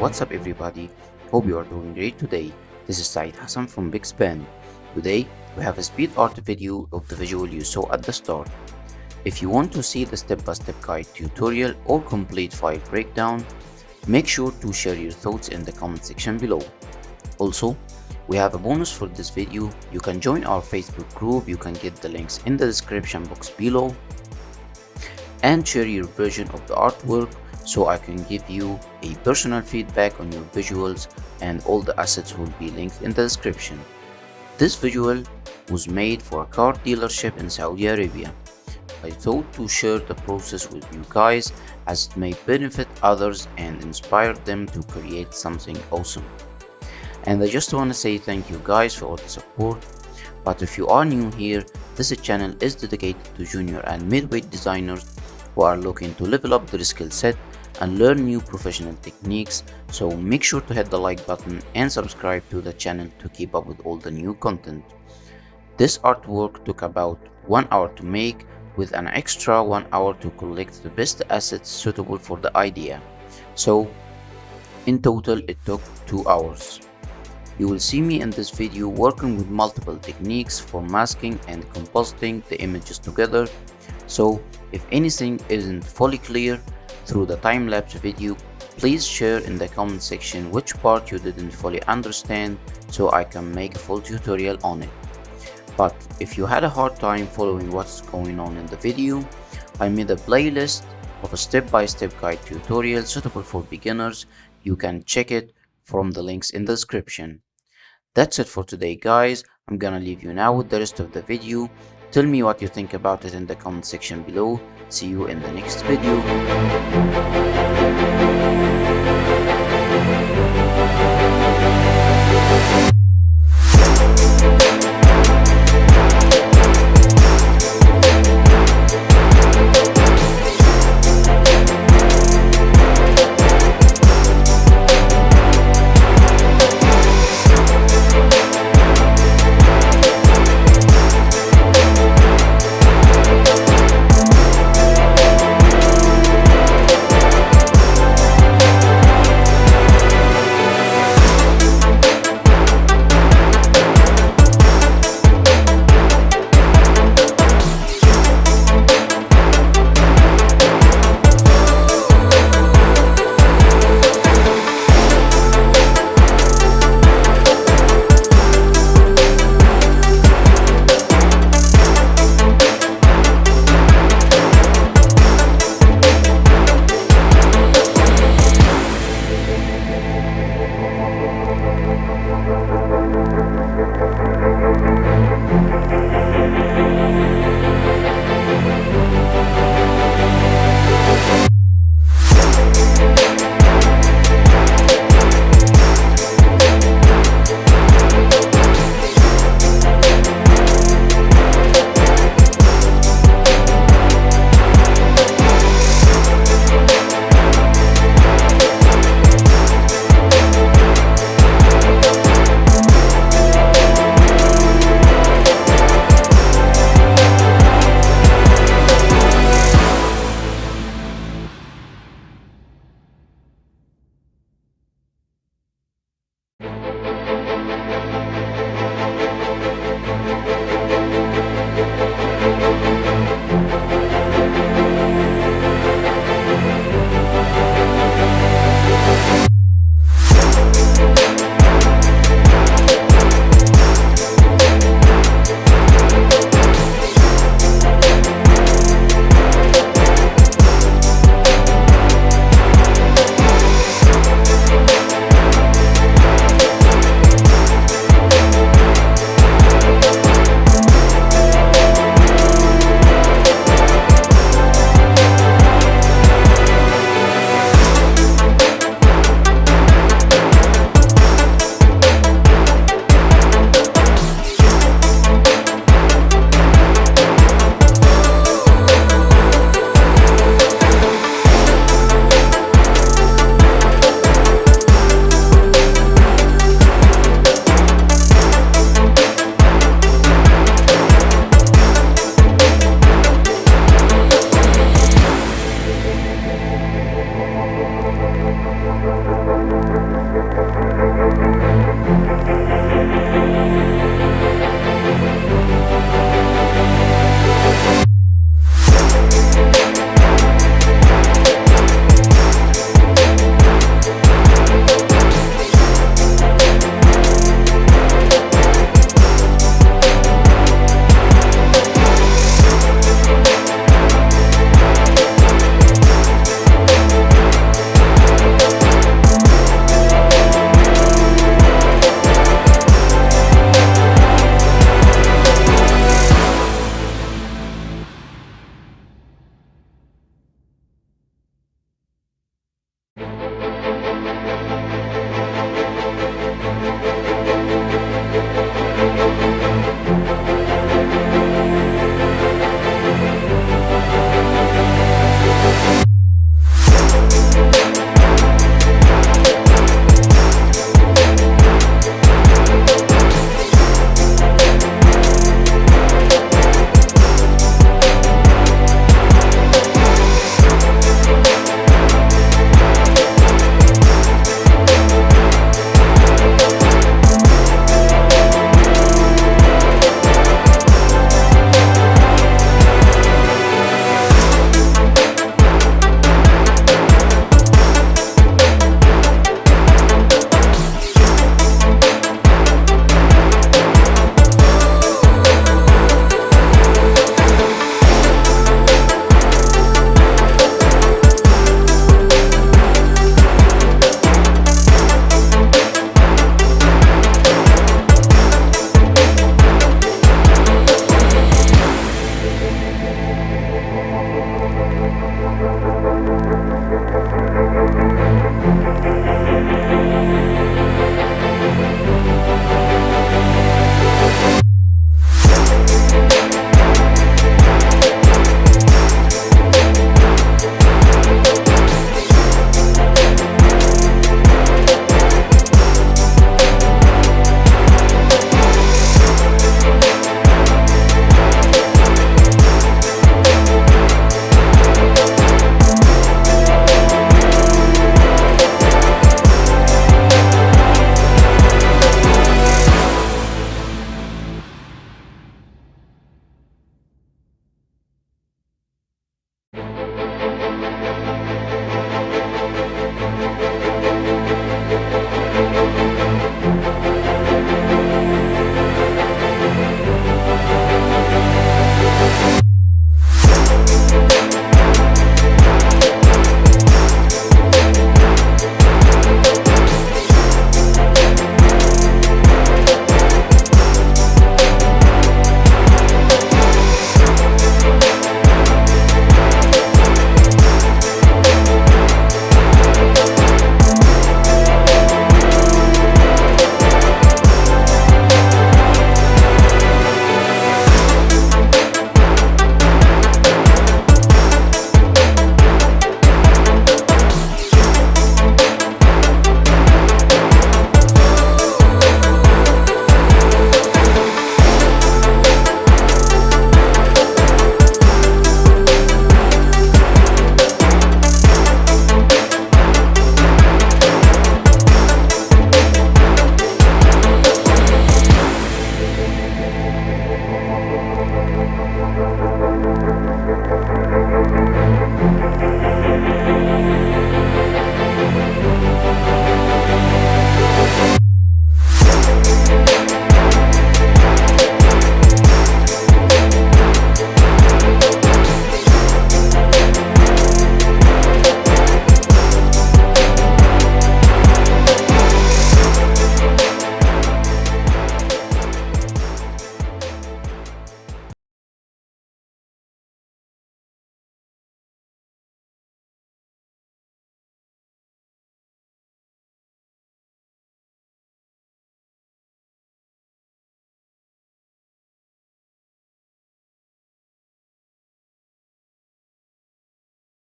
what's up everybody? Hope you are doing great today. This is Said Hassan from Big Span. Today we have a speed art video of the visual you saw at the start. If you want to see the step-by-step guide tutorial or complete file breakdown, make sure to share your thoughts in the comment section below. Also, we have a bonus for this video. You can join our Facebook group, you can get the links in the description box below, and share your version of the artwork so I can give you a personal feedback on your visuals, and all the assets will be linked in the description. This visual was made for a car dealership in Saudi Arabia. I thought to share the process with you guys as it may benefit others and inspire them to create something awesome. And I just want to say thank you guys for all the support. But if you are new here, this channel is dedicated to junior and midweight designers who are looking to level up their skill set and learn new professional techniques, so make sure to hit the like button and subscribe to the channel to keep up with all the new content. This artwork took about 1 hour to make, with an extra 1 hour to collect the best assets suitable for the idea. So in total it took 2 hours. You will see me in this video working with multiple techniques for masking and compositing the images together. So if anything isn't fully clear through the time-lapse video, please share in the comment section which part you didn't fully understand so I can make a full tutorial on it. But if you had a hard time following what's going on in the video, I made a playlist of a step-by-step guide tutorial suitable for beginners. You can check it from the links in the description. That's it for today guys. I'm gonna leave you now with the rest of the video. Tell me what you think about it in the comment section below. See you in the next video.